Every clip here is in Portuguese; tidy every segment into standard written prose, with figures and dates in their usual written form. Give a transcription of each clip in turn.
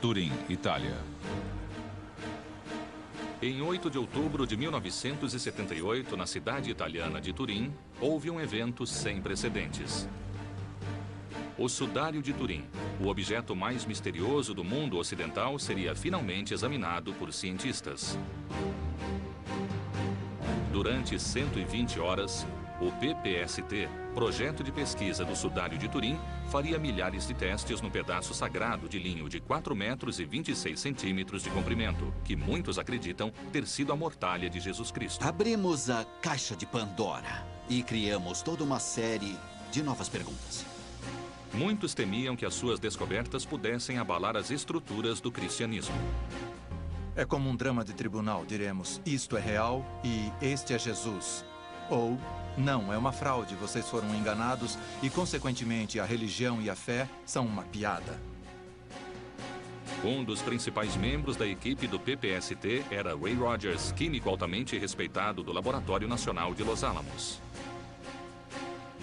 Turim, Itália. Em 8 de outubro de 1978, na cidade italiana de Turim, houve um evento sem precedentes. O sudário de Turim, o objeto mais misterioso do mundo ocidental, seria finalmente examinado por cientistas. Durante 120 horas, o PPST, Projeto de Pesquisa do Sudário de Turim, faria milhares de testes no pedaço sagrado de linho de 4 metros e 26 centímetros de comprimento, que muitos acreditam ter sido a mortalha de Jesus Cristo. Abrimos a caixa de Pandora e criamos toda uma série de novas perguntas. Muitos temiam que as suas descobertas pudessem abalar as estruturas do cristianismo. É como um drama de tribunal, diremos, isto é real e este é Jesus. Ou, não, é uma fraude, vocês foram enganados e, consequentemente, a religião e a fé são uma piada. Um dos principais membros da equipe do PPST era Ray Rogers, químico altamente respeitado do Laboratório Nacional de Los Alamos.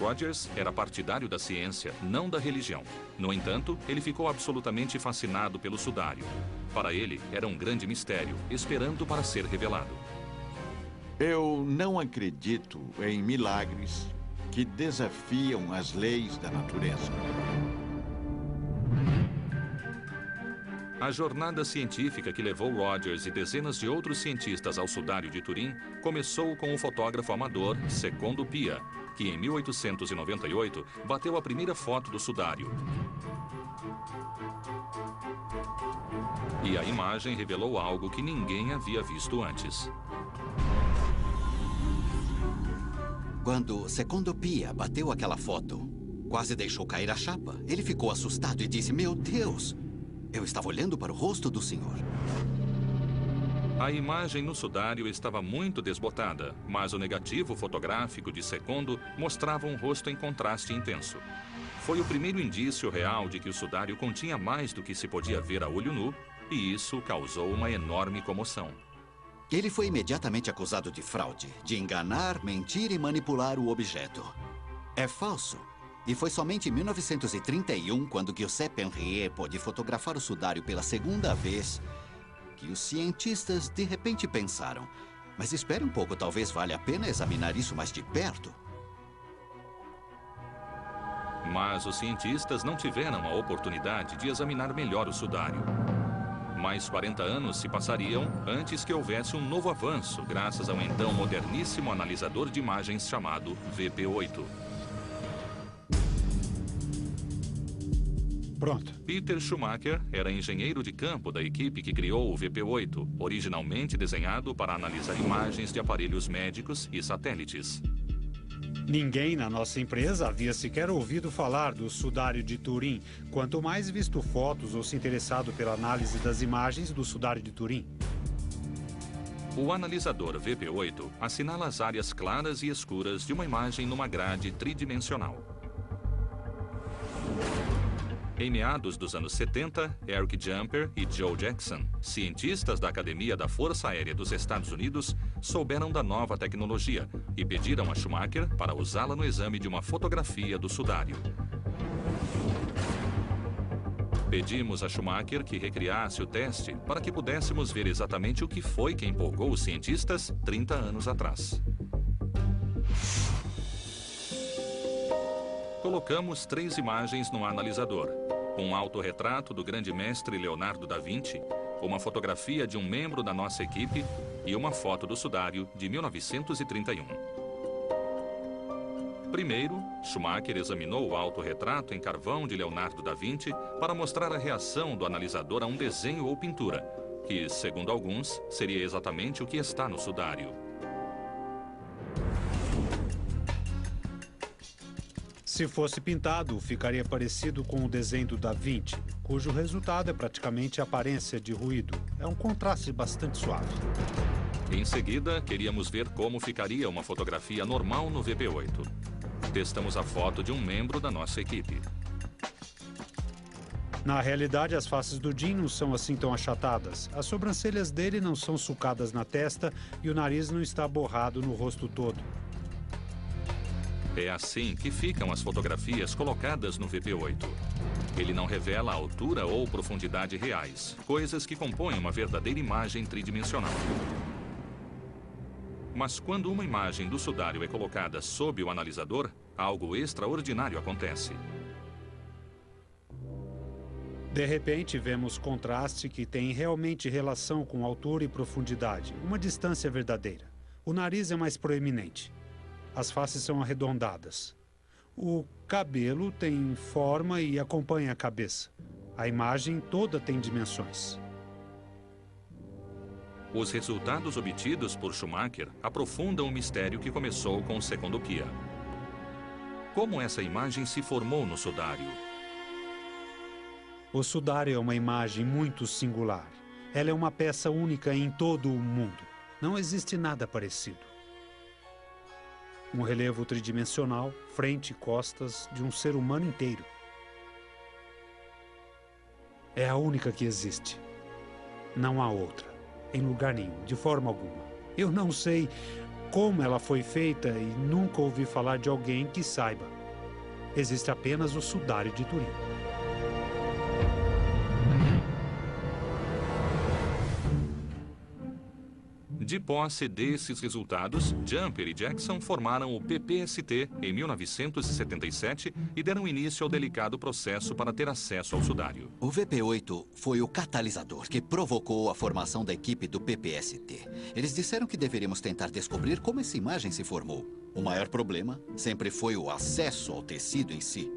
Rogers era partidário da ciência, não da religião. No entanto, ele ficou absolutamente fascinado pelo sudário. Para ele, era um grande mistério, esperando para ser revelado. Eu não acredito em milagres que desafiam as leis da natureza. A jornada científica que levou Rogers e dezenas de outros cientistas ao sudário de Turim começou com o fotógrafo amador Secondo Pia, que em 1898 bateu a primeira foto do sudário. E a imagem revelou algo que ninguém havia visto antes. Quando Secondo Pia bateu aquela foto, quase deixou cair a chapa. Ele ficou assustado e disse, meu Deus, eu estava olhando para o rosto do Senhor. A imagem no sudário estava muito desbotada, mas o negativo fotográfico de Secondo mostrava um rosto em contraste intenso. Foi o primeiro indício real de que o sudário continha mais do que se podia ver a olho nu, e isso causou uma enorme comoção. Ele foi imediatamente acusado de fraude, de enganar, mentir e manipular o objeto. É falso. E foi somente em 1931, quando Giuseppe Henriet pôde fotografar o sudário pela segunda vez, que os cientistas de repente pensaram, mas espere um pouco, talvez valha a pena examinar isso mais de perto. Mas os cientistas não tiveram a oportunidade de examinar melhor o sudário. Mais 40 anos se passariam antes que houvesse um novo avanço, graças ao então moderníssimo analisador de imagens chamado VP8. Pronto. Peter Schumacher era engenheiro de campo da equipe que criou o VP8, originalmente desenhado para analisar imagens de aparelhos médicos e satélites. Ninguém na nossa empresa havia sequer ouvido falar do sudário de Turim, quanto mais visto fotos ou se interessado pela análise das imagens do sudário de Turim. O analisador VP8 assinala as áreas claras e escuras de uma imagem numa grade tridimensional. Em meados dos anos 70, Eric Jumper e Joe Jackson, cientistas da Academia da Força Aérea dos Estados Unidos, souberam da nova tecnologia e pediram a Schumacher para usá-la no exame de uma fotografia do sudário. Pedimos a Schumacher que recriasse o teste para que pudéssemos ver exatamente o que foi que empolgou os cientistas 30 anos atrás. Colocamos 3 imagens no analisador. Um autorretrato do grande mestre Leonardo da Vinci, uma fotografia de um membro da nossa equipe e uma foto do sudário de 1931. Primeiro, Schumacher examinou o autorretrato em carvão de Leonardo da Vinci para mostrar a reação do analisador a um desenho ou pintura, que, segundo alguns, seria exatamente o que está no sudário. Se fosse pintado, ficaria parecido com o desenho do Da Vinci, cujo resultado é praticamente a aparência de ruído. É um contraste bastante suave. Em seguida, queríamos ver como ficaria uma fotografia normal no VP8. Testamos a foto de um membro da nossa equipe. Na realidade, as faces do Jim não são assim tão achatadas. As sobrancelhas dele não são sulcadas na testa e o nariz não está borrado no rosto todo. É assim que ficam as fotografias colocadas no VP8. Ele não revela a altura ou profundidade reais, coisas que compõem uma verdadeira imagem tridimensional. Mas quando uma imagem do sudário é colocada sob o analisador, algo extraordinário acontece. De repente, vemos contraste que tem realmente relação com altura e profundidade, uma distância verdadeira. O nariz é mais proeminente. As faces são arredondadas. O cabelo tem forma e acompanha a cabeça. A imagem toda tem dimensões. Os resultados obtidos por Schumacher aprofundam o mistério que começou com Secondopia. Como essa imagem se formou no sudário? O sudário é uma imagem muito singular. Ela é uma peça única em todo o mundo. Não existe nada parecido. Um relevo tridimensional, frente e costas de um ser humano inteiro. É a única que existe. Não há outra, em lugar nenhum, de forma alguma. Eu não sei como ela foi feita e nunca ouvi falar de alguém que saiba. Existe apenas o sudário de Turim. De posse desses resultados, Jumper e Jackson formaram o PPST em 1977 e deram início ao delicado processo para ter acesso ao sudário. O VP8 foi o catalisador que provocou a formação da equipe do PPST. Eles disseram que deveríamos tentar descobrir como essa imagem se formou. O maior problema sempre foi o acesso ao tecido em si.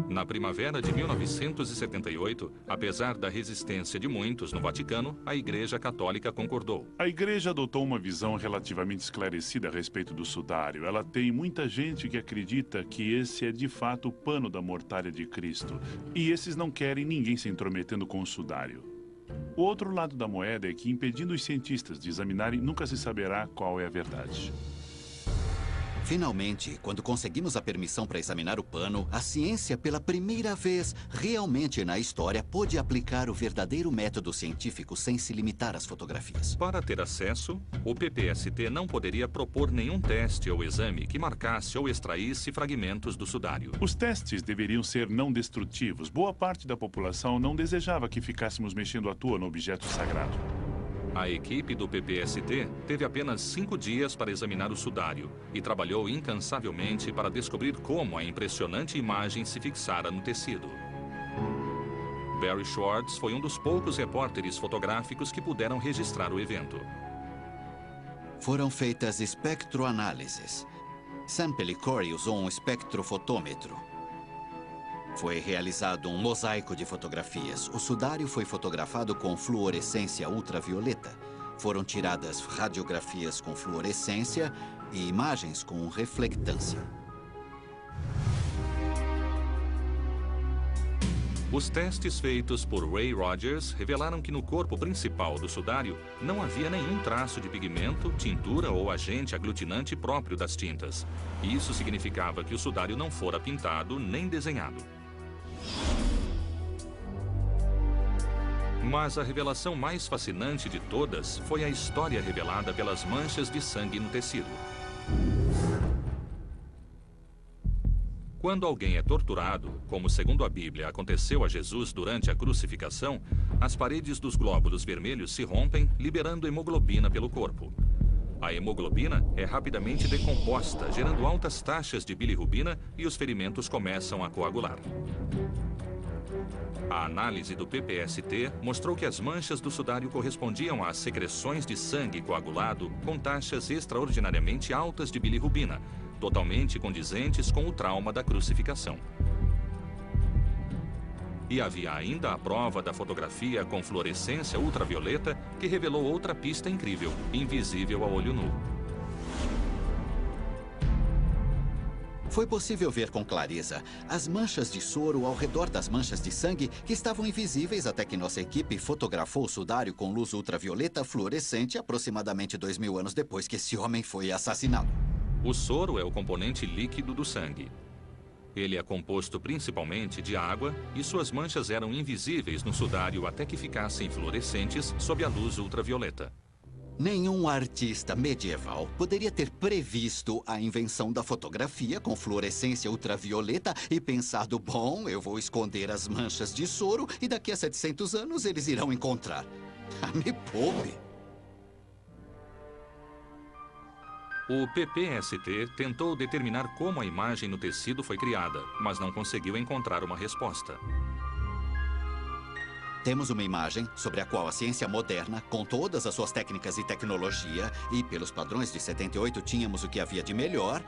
Na primavera de 1978, apesar da resistência de muitos no Vaticano, a Igreja Católica concordou. A Igreja adotou uma visão relativamente esclarecida a respeito do sudário. Ela tem muita gente que acredita que esse é de fato o pano da mortalha de Cristo. E esses não querem ninguém se intrometendo com o sudário. O outro lado da moeda é que, impedindo os cientistas de examinarem, nunca se saberá qual é a verdade. Finalmente, quando conseguimos a permissão para examinar o pano, a ciência, pela primeira vez realmente na história, pôde aplicar o verdadeiro método científico sem se limitar às fotografias. Para ter acesso, o PPST não poderia propor nenhum teste ou exame que marcasse ou extraísse fragmentos do sudário. Os testes deveriam ser não destrutivos. Boa parte da população não desejava que ficássemos mexendo à toa no objeto sagrado. A equipe do PPST teve apenas 5 dias para examinar o sudário e trabalhou incansavelmente para descobrir como a impressionante imagem se fixara no tecido. Barry Schwartz foi um dos poucos repórteres fotográficos que puderam registrar o evento. Foram feitas espectroanálises. Sam Pellicore usou um espectrofotômetro. Foi realizado um mosaico de fotografias. O sudário foi fotografado com fluorescência ultravioleta. Foram tiradas radiografias com fluorescência e imagens com reflectância. Os testes feitos por Ray Rogers revelaram que no corpo principal do sudário não havia nenhum traço de pigmento, tintura ou agente aglutinante próprio das tintas. Isso significava que o sudário não fora pintado nem desenhado. Mas a revelação mais fascinante de todas foi a história revelada pelas manchas de sangue no tecido. Quando alguém é torturado, como segundo a Bíblia aconteceu a Jesus durante a crucificação, as paredes dos glóbulos vermelhos se rompem, liberando hemoglobina pelo corpo. A hemoglobina é rapidamente decomposta, gerando altas taxas de bilirrubina e os ferimentos começam a coagular. A análise do PPST mostrou que as manchas do sudário correspondiam às secreções de sangue coagulado com taxas extraordinariamente altas de bilirrubina, totalmente condizentes com o trauma da crucificação. E havia ainda a prova da fotografia com fluorescência ultravioleta que revelou outra pista incrível, invisível a olho nu. Foi possível ver com clareza as manchas de soro ao redor das manchas de sangue que estavam invisíveis até que nossa equipe fotografou o sudário com luz ultravioleta fluorescente aproximadamente 2000 anos depois que esse homem foi assassinado. O soro é o componente líquido do sangue. Ele é composto principalmente de água e suas manchas eram invisíveis no sudário até que ficassem fluorescentes sob a luz ultravioleta. Nenhum artista medieval poderia ter previsto a invenção da fotografia com fluorescência ultravioleta e pensado, bom, eu vou esconder as manchas de soro e daqui a 700 anos eles irão encontrar. Me poupe. O PPST tentou determinar como a imagem no tecido foi criada, mas não conseguiu encontrar uma resposta. Temos uma imagem sobre a qual a ciência moderna, com todas as suas técnicas e tecnologia, e pelos padrões de 78 tínhamos o que havia de melhor,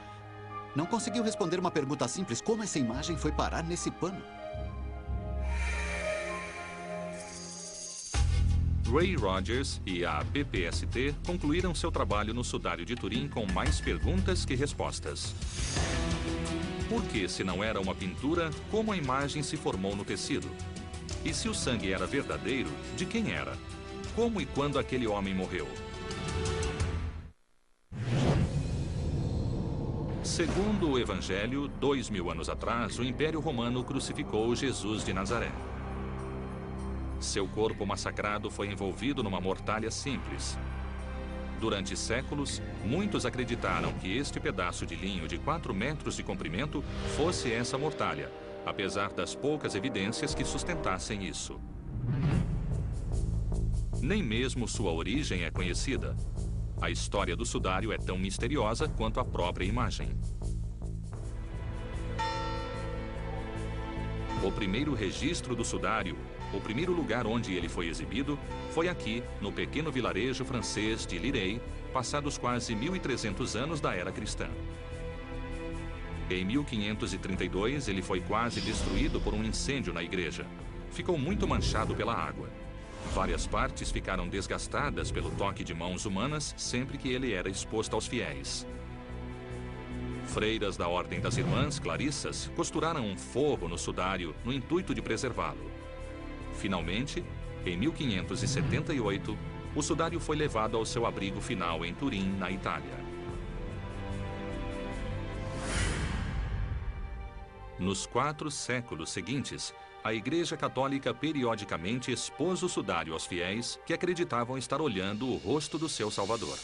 não conseguiu responder uma pergunta simples: como essa imagem foi parar nesse pano? Ray Rogers e a PPST concluíram seu trabalho no sudário de Turim com mais perguntas que respostas. Por que, se não era uma pintura, como a imagem se formou no tecido? E se o sangue era verdadeiro, de quem era? Como e quando aquele homem morreu? Segundo o Evangelho, 2000 anos atrás, o Império Romano crucificou Jesus de Nazaré. Seu corpo massacrado foi envolvido numa mortalha simples. Durante séculos, muitos acreditaram que este pedaço de linho de 4 metros de comprimento fosse essa mortalha, apesar das poucas evidências que sustentassem isso. Nem mesmo sua origem é conhecida. A história do sudário é tão misteriosa quanto a própria imagem. O primeiro registro do sudário, o primeiro lugar onde ele foi exibido, foi aqui, no pequeno vilarejo francês de Lirey, passados quase 1.300 anos da era cristã. Em 1532, ele foi quase destruído por um incêndio na igreja. Ficou muito manchado pela água. Várias partes ficaram desgastadas pelo toque de mãos humanas sempre que ele era exposto aos fiéis. Freiras da Ordem das Irmãs Clarissas costuraram um forro no sudário no intuito de preservá-lo. Finalmente, em 1578, o sudário foi levado ao seu abrigo final em Turim, na Itália. Nos 4 séculos seguintes, a Igreja Católica periodicamente expôs o sudário aos fiéis que acreditavam estar olhando o rosto do seu Salvador.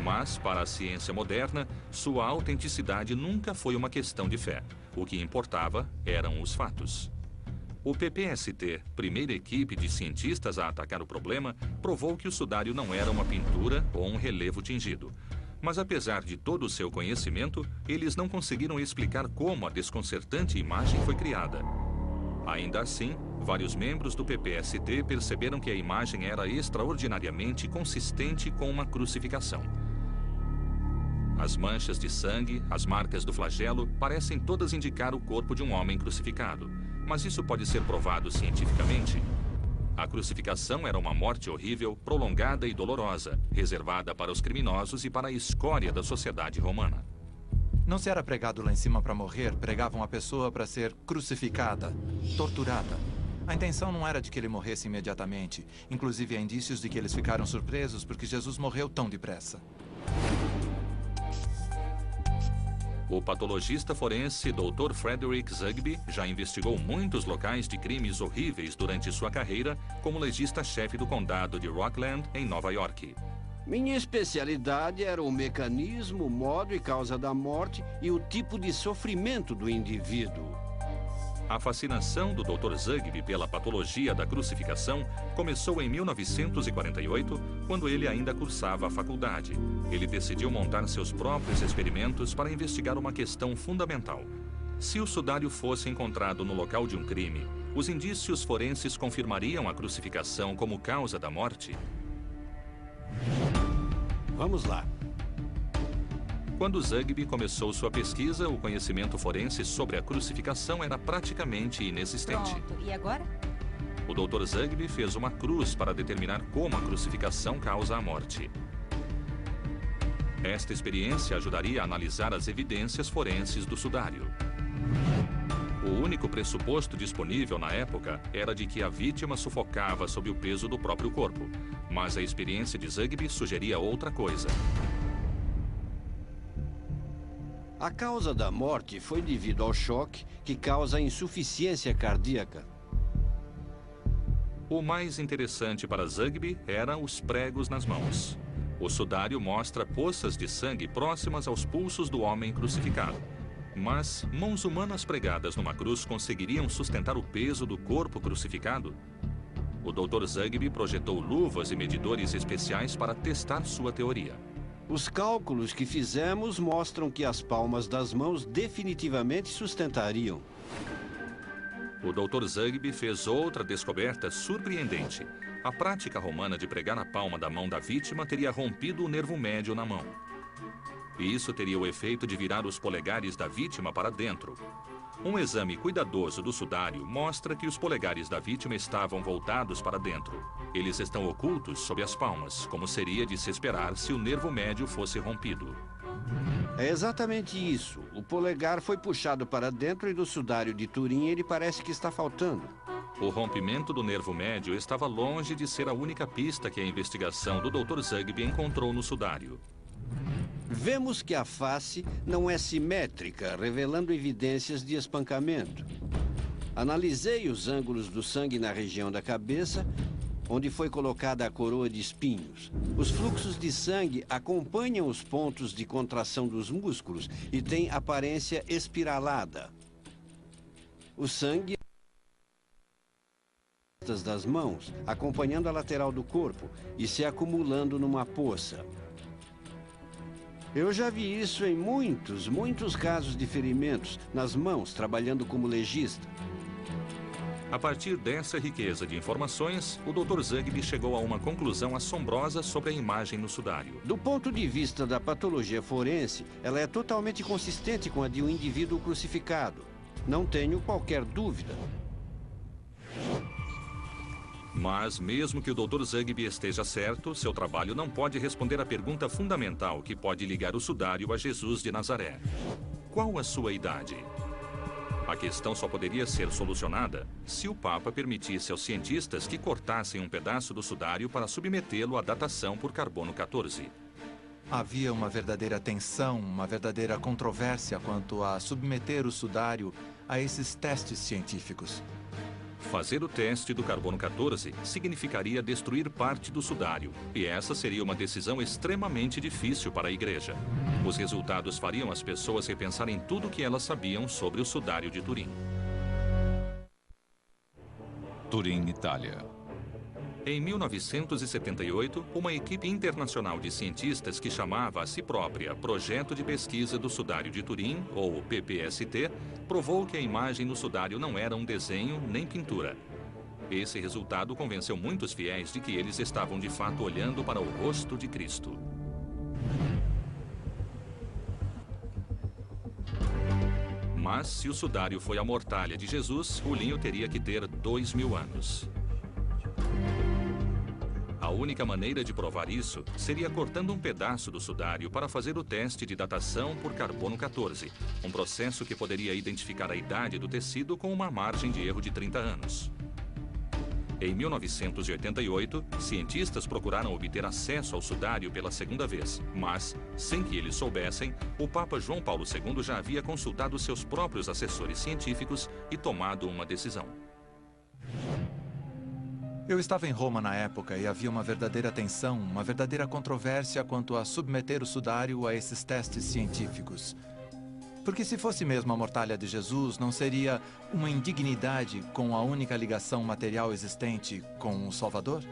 Mas, para a ciência moderna, sua autenticidade nunca foi uma questão de fé. O que importava eram os fatos. O PPST, primeira equipe de cientistas a atacar o problema, provou que o sudário não era uma pintura ou um relevo tingido. Mas apesar de todo o seu conhecimento, eles não conseguiram explicar como a desconcertante imagem foi criada. Ainda assim, vários membros do PPST perceberam que a imagem era extraordinariamente consistente com uma crucificação. As manchas de sangue, as marcas do flagelo, parecem todas indicar o corpo de um homem crucificado. Mas isso pode ser provado cientificamente? A crucificação era uma morte horrível, prolongada e dolorosa, reservada para os criminosos e para a escória da sociedade romana. Não se era pregado lá em cima para morrer, pregavam a pessoa para ser crucificada, torturada. A intenção não era de que ele morresse imediatamente. Inclusive, há indícios de que eles ficaram surpresos porque Jesus morreu tão depressa. O patologista forense Dr. Frederick Zugby já investigou muitos locais de crimes horríveis durante sua carreira como legista-chefe do condado de Rockland, em Nova York. Minha especialidade era o mecanismo, o modo e causa da morte e o tipo de sofrimento do indivíduo. A fascinação do Dr. Zugby pela patologia da crucificação começou em 1948, quando ele ainda cursava a faculdade. Ele decidiu montar seus próprios experimentos para investigar uma questão fundamental. Se o sudário fosse encontrado no local de um crime, os indícios forenses confirmariam a crucificação como causa da morte? Vamos lá. Quando Zugby começou sua pesquisa, o conhecimento forense sobre a crucificação era praticamente inexistente. Pronto, e agora? O Dr. Zugby fez uma cruz para determinar como a crucificação causa a morte. Esta experiência ajudaria a analisar as evidências forenses do sudário. O único pressuposto disponível na época era de que a vítima sufocava sob o peso do próprio corpo, mas a experiência de Zugby sugeria outra coisa. A causa da morte foi devido ao choque que causa a insuficiência cardíaca. O mais interessante para Zugby eram os pregos nas mãos. O sudário mostra poças de sangue próximas aos pulsos do homem crucificado. Mas mãos humanas pregadas numa cruz conseguiriam sustentar o peso do corpo crucificado? O Dr. Zugby projetou luvas e medidores especiais para testar sua teoria. Os cálculos que fizemos mostram que as palmas das mãos definitivamente sustentariam. O Dr. Zugby fez outra descoberta surpreendente. A prática romana de pregar na palma da mão da vítima teria rompido o nervo médio na mão. E isso teria o efeito de virar os polegares da vítima para dentro. Um exame cuidadoso do sudário mostra que os polegares da vítima estavam voltados para dentro. Eles estão ocultos sob as palmas, como seria de se esperar se o nervo médio fosse rompido. É exatamente isso. O polegar foi puxado para dentro e no sudário de Turim ele parece que está faltando. O rompimento do nervo médio estava longe de ser a única pista que a investigação do Dr. Zugby encontrou no sudário. Vemos que a face não é simétrica, revelando evidências de espancamento. Analisei os ângulos do sangue na região da cabeça, onde foi colocada a coroa de espinhos. Os fluxos de sangue acompanham os pontos de contração dos músculos e têm aparência espiralada. O sangue das mãos, acompanhando a lateral do corpo e se acumulando numa poça. Eu já vi isso em muitos casos de ferimentos nas mãos, trabalhando como legista. A partir dessa riqueza de informações, o Dr. Zugby chegou a uma conclusão assombrosa sobre a imagem no sudário. Do ponto de vista da patologia forense, ela é totalmente consistente com a de um indivíduo crucificado. Não tenho qualquer dúvida. Mas, mesmo que o Dr. Zugby esteja certo, seu trabalho não pode responder à pergunta fundamental que pode ligar o sudário a Jesus de Nazaré. Qual a sua idade? A questão só poderia ser solucionada se o Papa permitisse aos cientistas que cortassem um pedaço do sudário para submetê-lo à datação por carbono 14. Havia uma verdadeira tensão, uma verdadeira controvérsia quanto a submeter o sudário a esses testes científicos. Fazer o teste do carbono 14 significaria destruir parte do sudário, e essa seria uma decisão extremamente difícil para a igreja. Os resultados fariam as pessoas repensarem tudo o que elas sabiam sobre o sudário de Turim. Turim, Itália. Em 1978, uma equipe internacional de cientistas que chamava a si própria Projeto de Pesquisa do Sudário de Turim, ou PPST, provou que a imagem no sudário não era um desenho nem pintura. Esse resultado convenceu muitos fiéis de que eles estavam de fato olhando para o rosto de Cristo. Mas, se o sudário foi a mortalha de Jesus, o linho teria que ter 2000 anos. A única maneira de provar isso seria cortando um pedaço do sudário para fazer o teste de datação por carbono 14, um processo que poderia identificar a idade do tecido com uma margem de erro de 30 anos. Em 1988, cientistas procuraram obter acesso ao sudário pela segunda vez, mas, sem que eles soubessem, o Papa João Paulo II já havia consultado seus próprios assessores científicos e tomado uma decisão. Eu estava em Roma na época e havia uma verdadeira tensão, uma verdadeira controvérsia quanto a submeter o sudário a esses testes científicos. Porque se fosse mesmo a mortalha de Jesus, não seria uma indignidade com a única ligação material existente com o Salvador?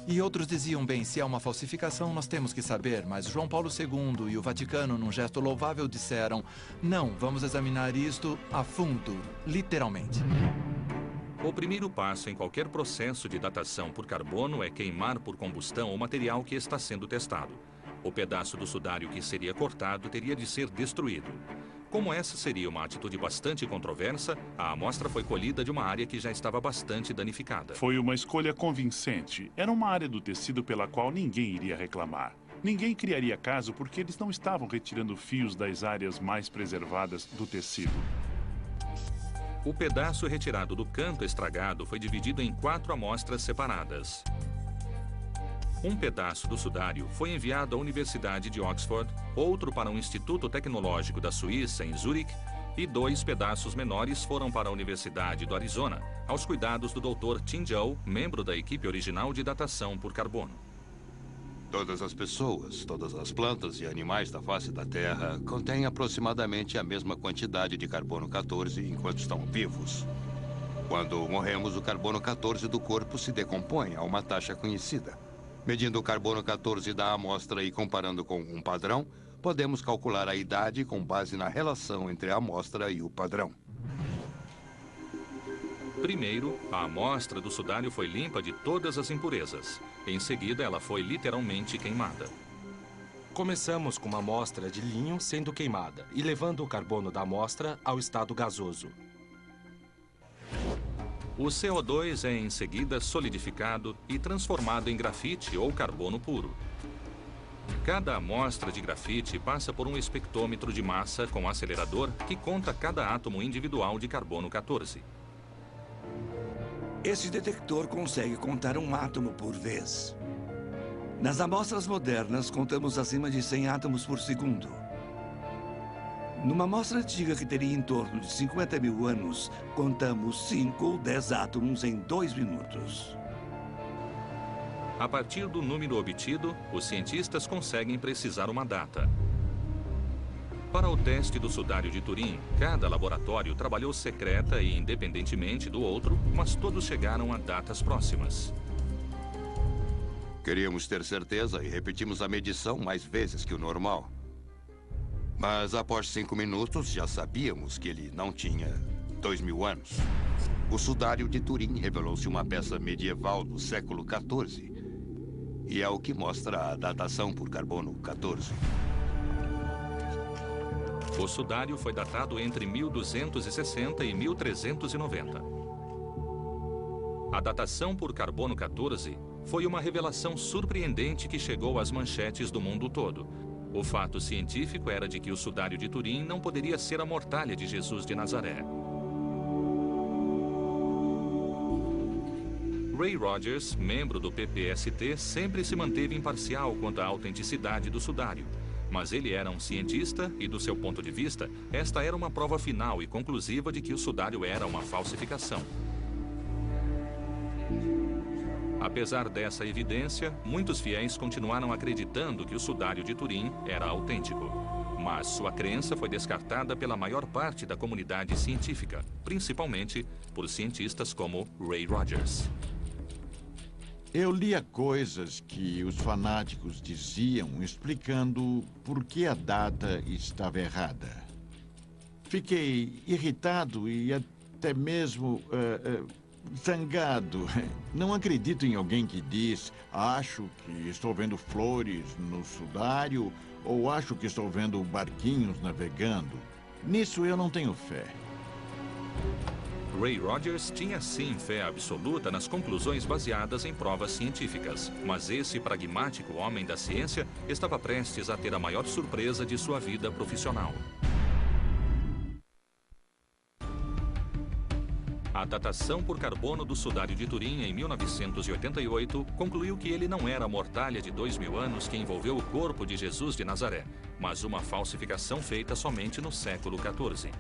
E outros diziam, bem, se é uma falsificação, nós temos que saber, mas João Paulo II e o Vaticano, num gesto louvável, disseram, não, vamos examinar isto a fundo, literalmente. O primeiro passo em qualquer processo de datação por carbono é queimar por combustão o material que está sendo testado. O pedaço do sudário que seria cortado teria de ser destruído. Como essa seria uma atitude bastante controversa, a amostra foi colhida de uma área que já estava bastante danificada. Foi uma escolha convincente. Era uma área do tecido pela qual ninguém iria reclamar. Ninguém criaria caso porque eles não estavam retirando fios das áreas mais preservadas do tecido. O pedaço retirado do canto estragado foi dividido em 4 amostras separadas. Um pedaço do sudário foi enviado à Universidade de Oxford, outro para um instituto tecnológico da Suíça, em Zurique, e 2 pedaços menores foram para a Universidade do Arizona, aos cuidados do Dr. Tim Joe, membro da equipe original de datação por carbono. Todas as pessoas, todas as plantas e animais da face da Terra contêm aproximadamente a mesma quantidade de carbono 14 enquanto estão vivos. Quando morremos, o carbono 14 do corpo se decompõe a uma taxa conhecida. Medindo o carbono 14 da amostra e comparando com um padrão, podemos calcular a idade com base na relação entre a amostra e o padrão. Primeiro, a amostra do sudário foi limpa de todas as impurezas. Em seguida, ela foi literalmente queimada. Começamos com uma amostra de linho sendo queimada e levando o carbono da amostra ao estado gasoso. O CO2 é em seguida solidificado e transformado em grafite ou carbono puro. Cada amostra de grafite passa por um espectrômetro de massa com acelerador que conta cada átomo individual de carbono 14. Esse detector consegue contar um átomo por vez. Nas amostras modernas, contamos acima de 100 átomos por segundo. Numa amostra antiga que teria em torno de 50 mil anos, contamos 5 ou 10 átomos em 2 minutos. A partir do número obtido, os cientistas conseguem precisar uma data. Para o teste do sudário de Turim, cada laboratório trabalhou secreta e independentemente do outro, mas todos chegaram a datas próximas. Queríamos ter certeza e repetimos a medição mais vezes que o normal. Mas após 5 minutos, já sabíamos que ele não tinha 2000 anos. O sudário de Turim revelou-se uma peça medieval do século XIV. E é o que mostra a datação por carbono 14. O sudário foi datado entre 1260 e 1390. A datação por carbono 14 foi uma revelação surpreendente que chegou às manchetes do mundo todo. O fato científico era de que o sudário de Turim não poderia ser a mortalha de Jesus de Nazaré. Ray Rogers, membro do PPST, sempre se manteve imparcial quanto à autenticidade do sudário. Mas ele era um cientista e, do seu ponto de vista, esta era uma prova final e conclusiva de que o sudário era uma falsificação. Apesar dessa evidência, muitos fiéis continuaram acreditando que o sudário de Turim era autêntico. Mas sua crença foi descartada pela maior parte da comunidade científica, principalmente por cientistas como Ray Rogers. Eu lia coisas que os fanáticos diziam explicando por que a data estava errada. Fiquei irritado e até mesmo zangado. Não acredito em alguém que diz: acho que estou vendo flores no sudário ou acho que estou vendo barquinhos navegando. Nisso eu não tenho fé. Ray Rogers tinha sim fé absoluta nas conclusões baseadas em provas científicas, mas esse pragmático homem da ciência estava prestes a ter a maior surpresa de sua vida profissional. A datação por carbono do sudário de Turim em 1988 concluiu que ele não era a mortalha de 2000 anos que envolveu o corpo de Jesus de Nazaré, mas uma falsificação feita somente no século XIV.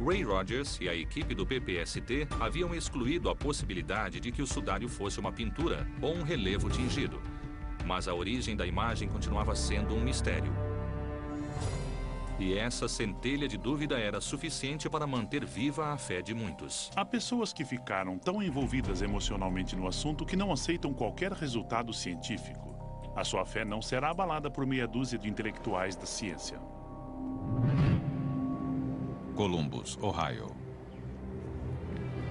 Ray Rogers e a equipe do PPST haviam excluído a possibilidade de que o sudário fosse uma pintura ou um relevo tingido, mas a origem da imagem continuava sendo um mistério. E essa centelha de dúvida era suficiente para manter viva a fé de muitos. Há pessoas que ficaram tão envolvidas emocionalmente no assunto que não aceitam qualquer resultado científico. A sua fé não será abalada por meia dúzia de intelectuais da ciência. Columbus, Ohio.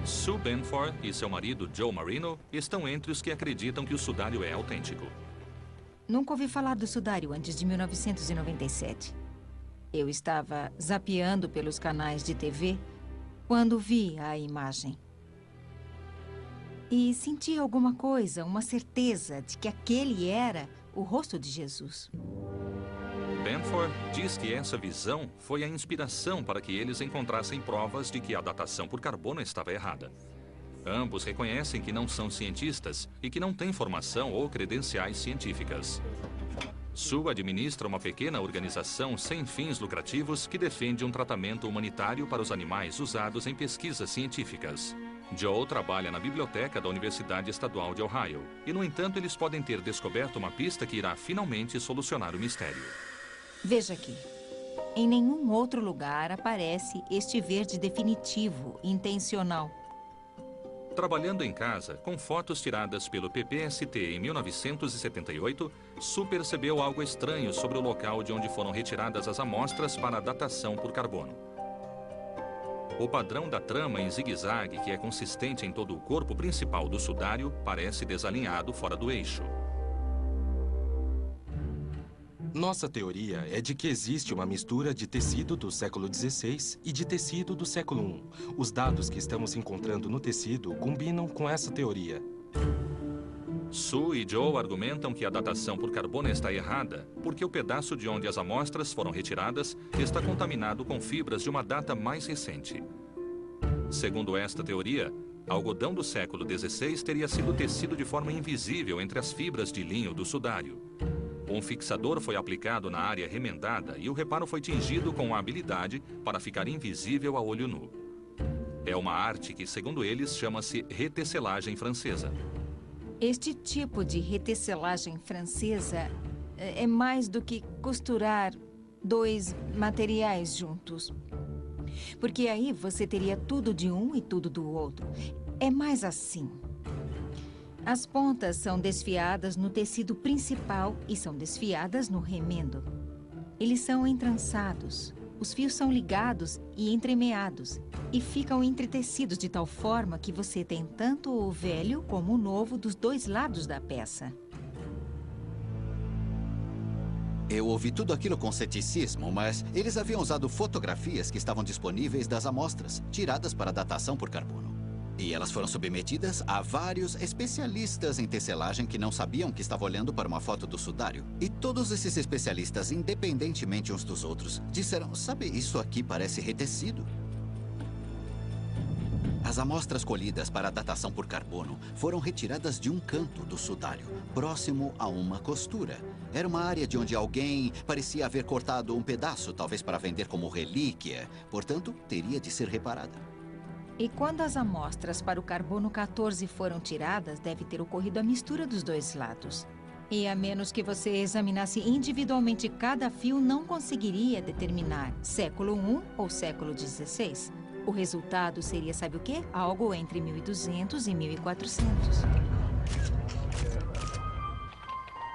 Sue Benford e seu marido Joe Marino estão entre os que acreditam que o sudário é autêntico. Nunca ouvi falar do sudário antes de 1997. Eu estava zapeando pelos canais de TV quando vi a imagem. E senti alguma coisa, uma certeza de que aquele era o rosto de Jesus. Benford diz que essa visão foi a inspiração para que eles encontrassem provas de que a datação por carbono estava errada. Ambos reconhecem que não são cientistas e que não têm formação ou credenciais científicas. Sue administra uma pequena organização sem fins lucrativos que defende um tratamento humanitário para os animais usados em pesquisas científicas. Joe trabalha na biblioteca da Universidade Estadual de Ohio. E, no entanto, eles podem ter descoberto uma pista que irá finalmente solucionar o mistério. Veja aqui. Em nenhum outro lugar aparece este verde definitivo, intencional. Trabalhando em casa, com fotos tiradas pelo PPST em 1978, Sue percebeu algo estranho sobre o local de onde foram retiradas as amostras para a datação por carbono. O padrão da trama em zigue-zague, que é consistente em todo o corpo principal do sudário, parece desalinhado fora do eixo. Nossa teoria é de que existe uma mistura de tecido do século XVI e de tecido do século I. Os dados que estamos encontrando no tecido combinam com essa teoria. Sue e Joe argumentam que a datação por carbono está errada, porque o pedaço de onde as amostras foram retiradas está contaminado com fibras de uma data mais recente. Segundo esta teoria, algodão do século XVI teria sido tecido de forma invisível entre as fibras de linho do sudário. Um fixador foi aplicado na área remendada e o reparo foi tingido com a habilidade para ficar invisível a olho nu. É uma arte que, segundo eles, chama-se retecelagem francesa. Este tipo de retecelagem francesa é mais do que costurar dois materiais juntos. Porque aí você teria tudo de um e tudo do outro. É mais assim. As pontas são desfiadas no tecido principal e são desfiadas no remendo. Eles são entrançados. Os fios são ligados e entremeados e ficam entretecidos de tal forma que você tem tanto o velho como o novo dos dois lados da peça. Eu ouvi tudo aquilo com ceticismo, mas eles haviam usado fotografias que estavam disponíveis das amostras, tiradas para datação por carbono. E elas foram submetidas a vários especialistas em tecelagem que não sabiam que estavam olhando para uma foto do sudário. E todos esses especialistas, independentemente uns dos outros, disseram, sabe, isso aqui parece retecido. As amostras colhidas para a datação por carbono foram retiradas de um canto do sudário, próximo a uma costura. Era uma área de onde alguém parecia haver cortado um pedaço, talvez para vender como relíquia. Portanto, teria de ser reparada. E quando as amostras para o carbono 14 foram tiradas, deve ter ocorrido a mistura dos dois lados. E a menos que você examinasse individualmente cada fio, não conseguiria determinar século I ou século XVI. O resultado seria, sabe o quê? Algo entre 1200 e 1400.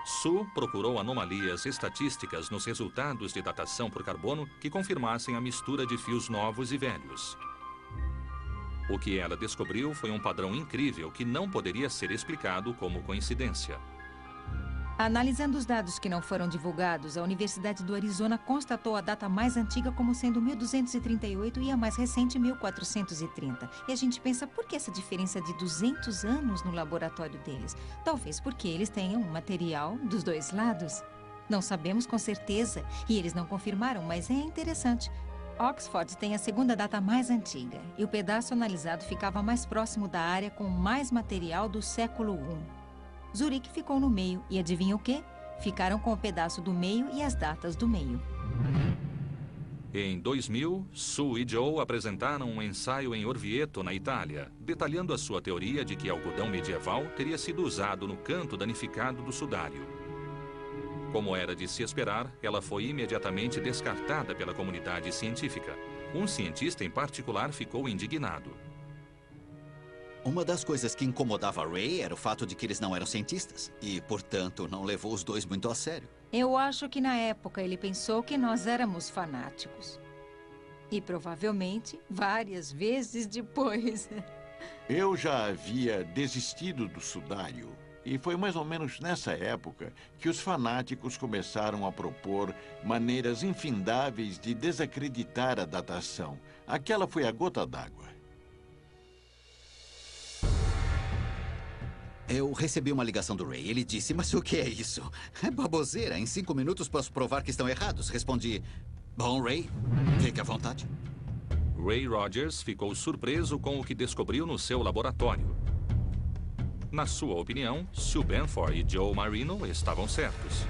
Sue procurou anomalias estatísticas nos resultados de datação por carbono que confirmassem a mistura de fios novos e velhos. O que ela descobriu foi um padrão incrível que não poderia ser explicado como coincidência. Analisando os dados que não foram divulgados, a Universidade do Arizona constatou a data mais antiga como sendo 1238 e a mais recente 1430. E a gente pensa, por que essa diferença de 200 anos no laboratório deles? Talvez porque eles tenham um material dos dois lados. Não sabemos com certeza e eles não confirmaram, mas é interessante. Oxford tem a segunda data mais antiga e o pedaço analisado ficava mais próximo da área com mais material do século I. Zurique ficou no meio e adivinha o quê? Ficaram com o pedaço do meio e as datas do meio. Em 2000, Sue e Joe apresentaram um ensaio em Orvieto, na Itália, detalhando a sua teoria de que algodão medieval teria sido usado no canto danificado do sudário. Como era de se esperar, ela foi imediatamente descartada pela comunidade científica. Um cientista em particular ficou indignado. Uma das coisas que incomodava Ray era o fato de que eles não eram cientistas. E, portanto, não levou os dois muito a sério. Eu acho que na época ele pensou que nós éramos fanáticos. E provavelmente várias vezes depois. Eu já havia desistido do sudário. E foi mais ou menos nessa época que os fanáticos começaram a propor maneiras infindáveis de desacreditar a datação. Aquela foi a gota d'água. Eu recebi uma ligação do Ray. Ele disse, mas o que é isso? É baboseira. Em 5 minutos posso provar que estão errados. Respondi, bom, Ray, fique à vontade. Ray Rogers ficou surpreso com o que descobriu no seu laboratório. Na sua opinião, Sue Benford e Joe Marino estavam certos.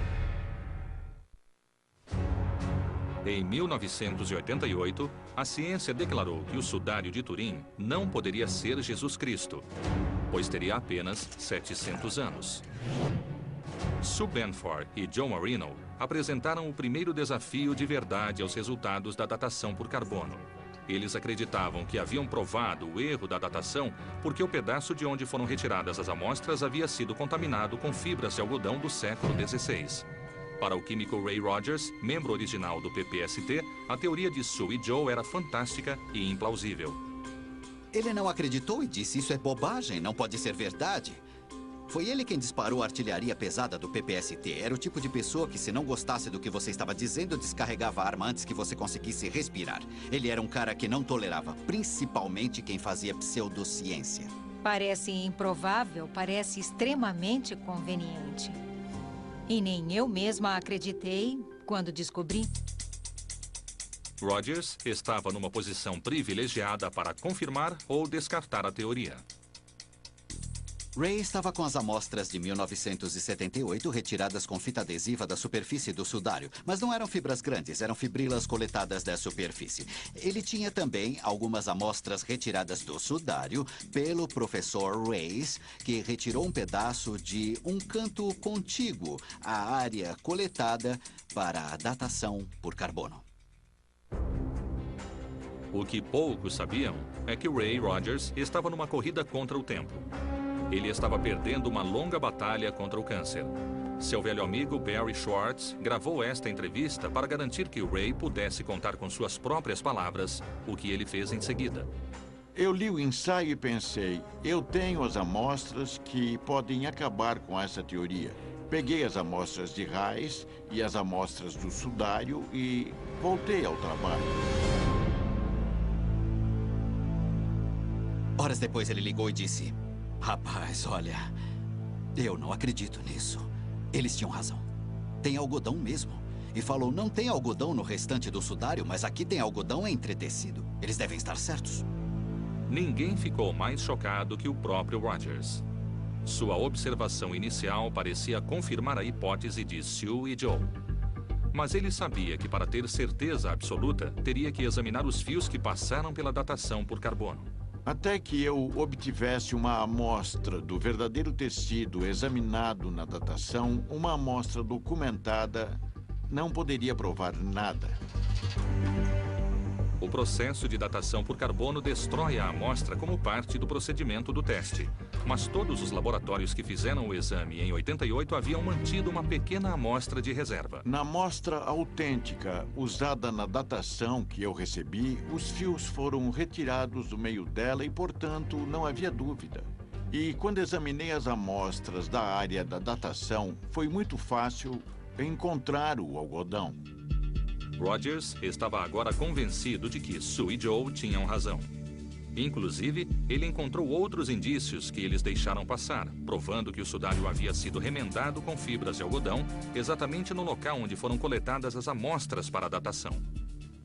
Em 1988, a ciência declarou que o sudário de Turim não poderia ser Jesus Cristo, pois teria apenas 700 anos. Sue Benford e John Marino apresentaram o primeiro desafio de verdade aos resultados da datação por carbono. Eles acreditavam que haviam provado o erro da datação porque o pedaço de onde foram retiradas as amostras havia sido contaminado com fibras de algodão do século XVI. Para o químico Ray Rogers, membro original do PPST, a teoria de Sue e Joe era fantástica e implausível. Ele não acreditou e disse: isso é bobagem, não pode ser verdade. Foi ele quem disparou a artilharia pesada do PPST. Era o tipo de pessoa que, se não gostasse do que você estava dizendo, descarregava a arma antes que você conseguisse respirar. Ele era um cara que não tolerava, principalmente quem fazia pseudociência. Parece improvável, parece extremamente conveniente. E nem eu mesma acreditei quando descobri. Rogers estava numa posição privilegiada para confirmar ou descartar a teoria. Ray estava com as amostras de 1978 retiradas com fita adesiva da superfície do sudário, mas não eram fibras grandes, eram fibrilas coletadas da superfície. Ele tinha também algumas amostras retiradas do sudário pelo professor Reis, que retirou um pedaço de um canto contíguo à área coletada para a datação por carbono. O que poucos sabiam é que Ray Rogers estava numa corrida contra o tempo. Ele estava perdendo uma longa batalha contra o câncer. Seu velho amigo Barry Schwartz gravou esta entrevista para garantir que Ray pudesse contar com suas próprias palavras o que ele fez em seguida. Eu li o ensaio e pensei, eu tenho as amostras que podem acabar com essa teoria. Peguei as amostras de raiz e as amostras do sudário e voltei ao trabalho. Horas depois ele ligou e disse: rapaz, olha, eu não acredito nisso. Eles tinham razão. Tem algodão mesmo. E falou, não tem algodão no restante do sudário, mas aqui tem algodão entretecido. Eles devem estar certos. Ninguém ficou mais chocado que o próprio Rogers. Sua observação inicial parecia confirmar a hipótese de Sue e Joe. Mas ele sabia que para ter certeza absoluta, teria que examinar os fios que passaram pela datação por carbono. Até que eu obtivesse uma amostra do verdadeiro tecido examinado na datação, uma amostra documentada, não poderia provar nada. O processo de datação por carbono destrói a amostra como parte do procedimento do teste. Mas todos os laboratórios que fizeram o exame em 88 haviam mantido uma pequena amostra de reserva. Na amostra autêntica usada na datação que eu recebi, os fios foram retirados do meio dela e, portanto, não havia dúvida. E quando examinei as amostras da área da datação, foi muito fácil encontrar o algodão. Rogers estava agora convencido de que Sue e Joe tinham razão. Inclusive, ele encontrou outros indícios que eles deixaram passar, provando que o sudário havia sido remendado com fibras de algodão, exatamente no local onde foram coletadas as amostras para a datação.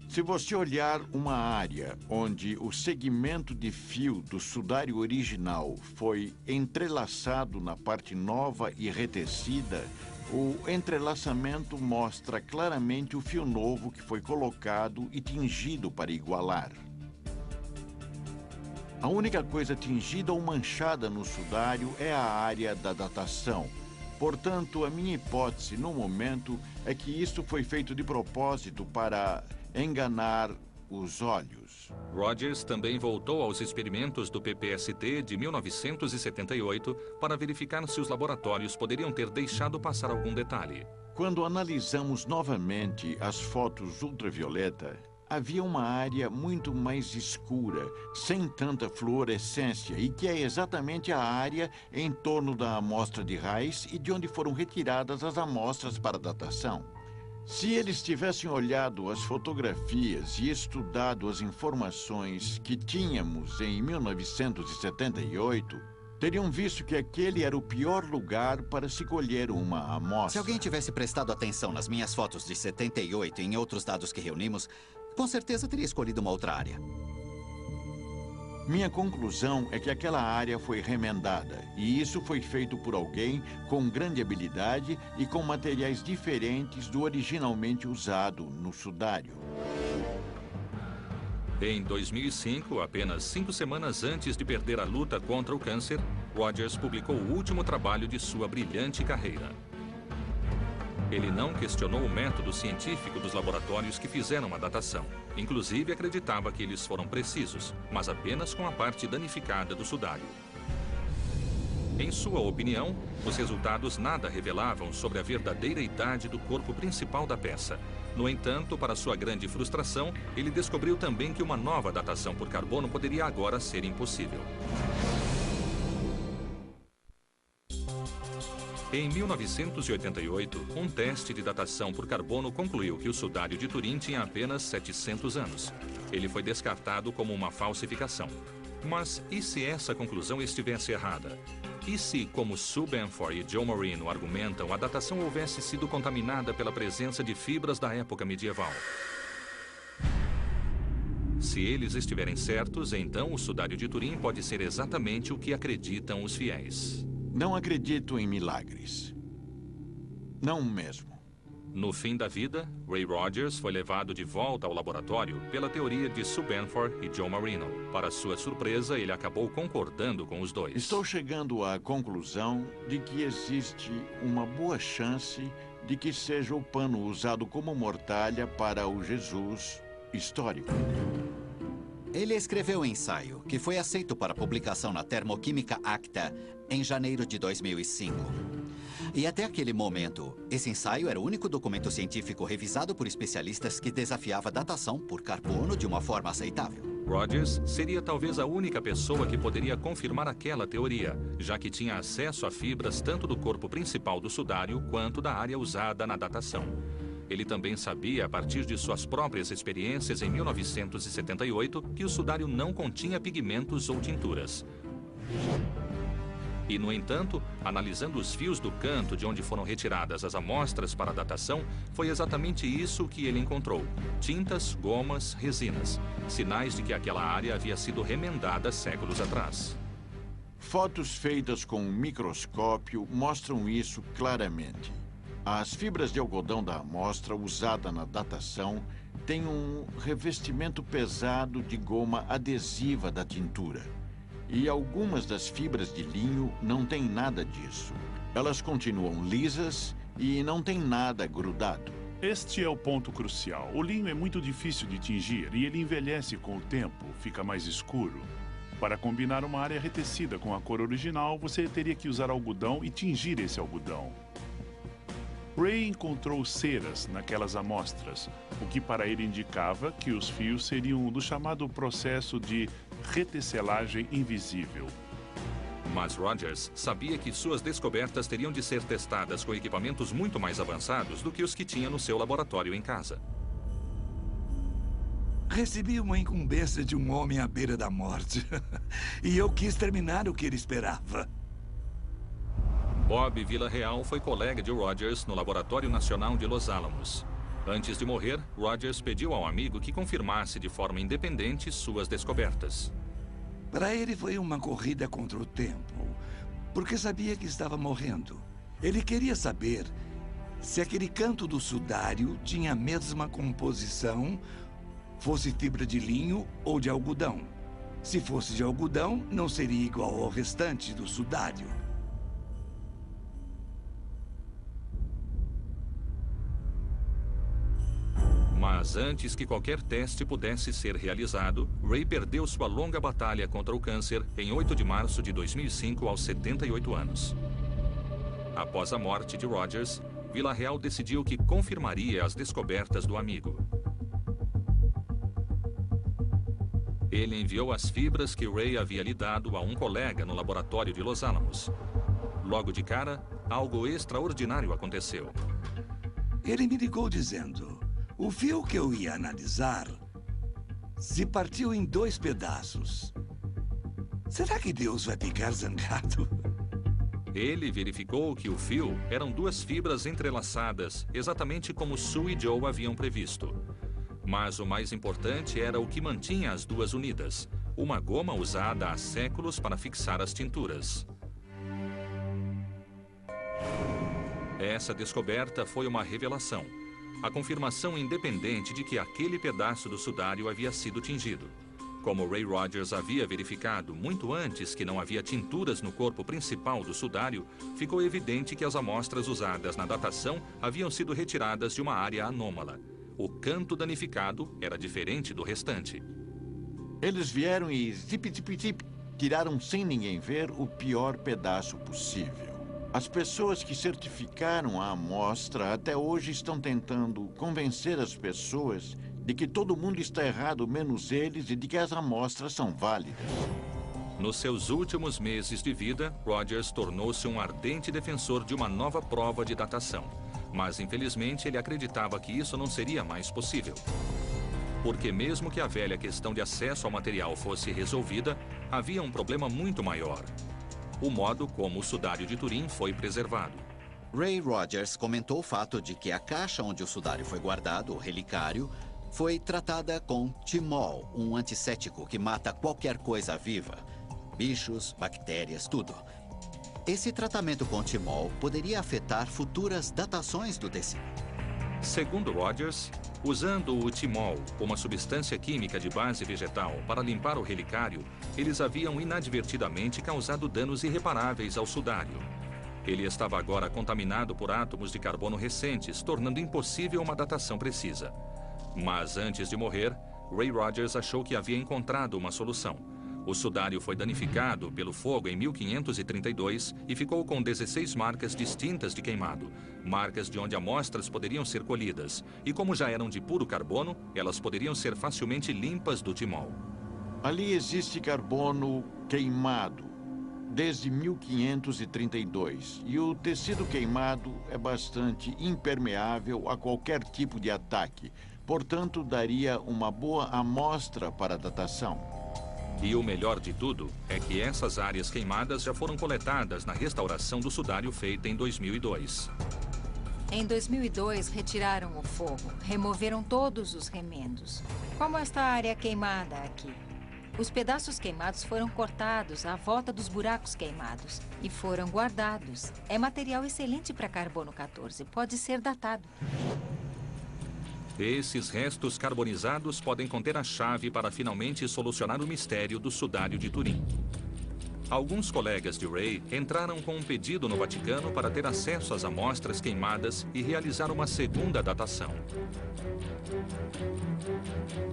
Se você olhar uma área onde o segmento de fio do sudário original foi entrelaçado na parte nova e retecida, o entrelaçamento mostra claramente o fio novo que foi colocado e tingido para igualar. A única coisa tingida ou manchada no sudário é a área da datação. Portanto, a minha hipótese no momento é que isso foi feito de propósito para enganar os olhos. Rogers também voltou aos experimentos do PPST de 1978 para verificar se os laboratórios poderiam ter deixado passar algum detalhe. Quando analisamos novamente as fotos ultravioleta, havia uma área muito mais escura, sem tanta fluorescência, e que é exatamente a área em torno da amostra de raiz e de onde foram retiradas as amostras para datação. Se eles tivessem olhado as fotografias e estudado as informações que tínhamos em 1978, teriam visto que aquele era o pior lugar para se colher uma amostra. Se alguém tivesse prestado atenção nas minhas fotos de 78 e em outros dados que reunimos, com certeza teria escolhido uma outra área. Minha conclusão é que aquela área foi remendada, e isso foi feito por alguém com grande habilidade e com materiais diferentes do originalmente usado no sudário. Em 2005, apenas 5 semanas antes de perder a luta contra o câncer, Rogers publicou o último trabalho de sua brilhante carreira. Ele não questionou o método científico dos laboratórios que fizeram a datação. Inclusive, acreditava que eles foram precisos, mas apenas com a parte danificada do sudário. Em sua opinião, os resultados nada revelavam sobre a verdadeira idade do corpo principal da peça. No entanto, para sua grande frustração, ele descobriu também que uma nova datação por carbono poderia agora ser impossível. Em 1988, um teste de datação por carbono concluiu que o sudário de Turim tinha apenas 700 anos. Ele foi descartado como uma falsificação. Mas e se essa conclusão estivesse errada? E se, como Sue Benford e Joe Marino argumentam, a datação houvesse sido contaminada pela presença de fibras da época medieval? Se eles estiverem certos, então o sudário de Turim pode ser exatamente o que acreditam os fiéis. Não acredito em milagres. Não mesmo. No fim da vida, Ray Rogers foi levado de volta ao laboratório pela teoria de Sue Benford e Joe Marino. Para sua surpresa, ele acabou concordando com os dois. Estou chegando à conclusão de que existe uma boa chance de que seja o pano usado como mortalha para o Jesus histórico. Ele escreveu um ensaio, que foi aceito para publicação na Thermochemica Acta em janeiro de 2005. E até aquele momento, esse ensaio era o único documento científico revisado por especialistas que desafiava a datação por carbono de uma forma aceitável. Rogers seria talvez a única pessoa que poderia confirmar aquela teoria, já que tinha acesso a fibras tanto do corpo principal do sudário quanto da área usada na datação. Ele também sabia, a partir de suas próprias experiências em 1978, que o sudário não continha pigmentos ou tinturas. E, no entanto, analisando os fios do canto de onde foram retiradas as amostras para a datação, foi exatamente isso que ele encontrou: tintas, gomas, resinas. Sinais de que aquela área havia sido remendada séculos atrás. Fotos feitas com um microscópio mostram isso claramente. As fibras de algodão da amostra usada na datação têm um revestimento pesado de goma adesiva da tintura. E algumas das fibras de linho não têm nada disso. Elas continuam lisas e não têm nada grudado. Este é o ponto crucial. O linho é muito difícil de tingir e ele envelhece com o tempo, fica mais escuro. Para combinar uma área retecida com a cor original, você teria que usar algodão e tingir esse algodão. Ray encontrou ceras naquelas amostras, o que para ele indicava que os fios seriam do chamado processo de retecelagem invisível. Mas Rogers sabia que suas descobertas teriam de ser testadas com equipamentos muito mais avançados do que os que tinha no seu laboratório em casa. Recebi uma incumbência de um homem à beira da morte. E eu quis terminar o que ele esperava. Bob Villarreal foi colega de Rogers no Laboratório Nacional de Los Alamos. Antes de morrer, Rogers pediu ao amigo que confirmasse de forma independente suas descobertas. Para ele foi uma corrida contra o tempo, porque sabia que estava morrendo. Ele queria saber se aquele canto do sudário tinha a mesma composição, fosse fibra de linho ou de algodão. Se fosse de algodão, não seria igual ao restante do sudário. Mas antes que qualquer teste pudesse ser realizado, Ray perdeu sua longa batalha contra o câncer em 8 de março de 2005, aos 78 anos. Após a morte de Rogers, Villarreal decidiu que confirmaria as descobertas do amigo. Ele enviou as fibras que Ray havia lhe dado a um colega no laboratório de Los Alamos. Logo de cara, algo extraordinário aconteceu. Ele me ligou dizendo: o fio que eu ia analisar se partiu em 2 pedaços. Será que Deus vai ficar zangado? Ele verificou que o fio eram 2 fibras entrelaçadas, exatamente como Sue e Joe haviam previsto. Mas o mais importante era o que mantinha as duas unidas: uma goma usada há séculos para fixar as tinturas. Essa descoberta foi uma revelação, a confirmação independente de que aquele pedaço do sudário havia sido tingido. Como Ray Rogers havia verificado muito antes que não havia tinturas no corpo principal do sudário, ficou evidente que as amostras usadas na datação haviam sido retiradas de uma área anômala. O canto danificado era diferente do restante. Eles vieram e zip, tiraram sem ninguém ver o pior pedaço possível. As pessoas que certificaram a amostra até hoje estão tentando convencer as pessoas de que todo mundo está errado, menos eles, e de que as amostras são válidas. Nos seus últimos meses de vida, Rogers tornou-se um ardente defensor de uma nova prova de datação. Mas, infelizmente, ele acreditava que isso não seria mais possível. Porque mesmo que a velha questão de acesso ao material fosse resolvida, havia um problema muito maior: o modo como o sudário de Turim foi preservado. Ray Rogers comentou o fato de que a caixa onde o sudário foi guardado, o relicário, foi tratada com timol, um antisséptico que mata qualquer coisa viva. Bichos, bactérias, tudo. Esse tratamento com timol poderia afetar futuras datações do tecido. Segundo Rogers, usando o timol, uma substância química de base vegetal, para limpar o relicário, eles haviam inadvertidamente causado danos irreparáveis ao sudário. Ele estava agora contaminado por átomos de carbono recentes, tornando impossível uma datação precisa. Mas antes de morrer, Ray Rogers achou que havia encontrado uma solução. O sudário foi danificado pelo fogo em 1532 e ficou com 16 marcas distintas de queimado, marcas de onde amostras poderiam ser colhidas. E como já eram de puro carbono, elas poderiam ser facilmente limpas do timol. Ali existe carbono queimado desde 1532 e o tecido queimado é bastante impermeável a qualquer tipo de ataque. Portanto, daria uma boa amostra para a datação. E o melhor de tudo é que essas áreas queimadas já foram coletadas na restauração do sudário feita em 2002. Em 2002, retiraram o fogo, removeram todos os remendos. Como esta área queimada aqui. Os pedaços queimados foram cortados à volta dos buracos queimados e foram guardados. É material excelente para carbono 14, pode ser datado. Esses restos carbonizados podem conter a chave para finalmente solucionar o mistério do sudário de Turim. Alguns colegas de Ray entraram com um pedido no Vaticano para ter acesso às amostras queimadas e realizar uma segunda datação.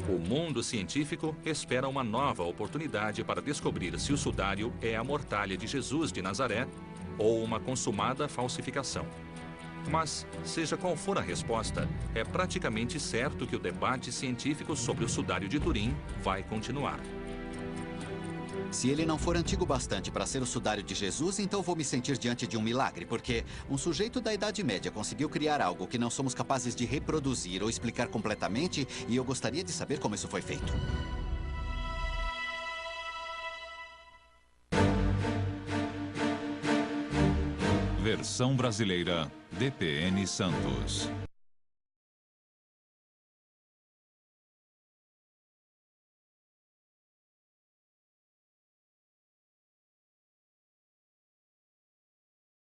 O mundo científico espera uma nova oportunidade para descobrir se o sudário é a mortalha de Jesus de Nazaré ou uma consumada falsificação. Mas, seja qual for a resposta, é praticamente certo que o debate científico sobre o sudário de Turim vai continuar. Se ele não for antigo bastante para ser o sudário de Jesus, então vou me sentir diante de um milagre, porque um sujeito da Idade Média conseguiu criar algo que não somos capazes de reproduzir ou explicar completamente, e eu gostaria de saber como isso foi feito. Versão brasileira, DPN Santos.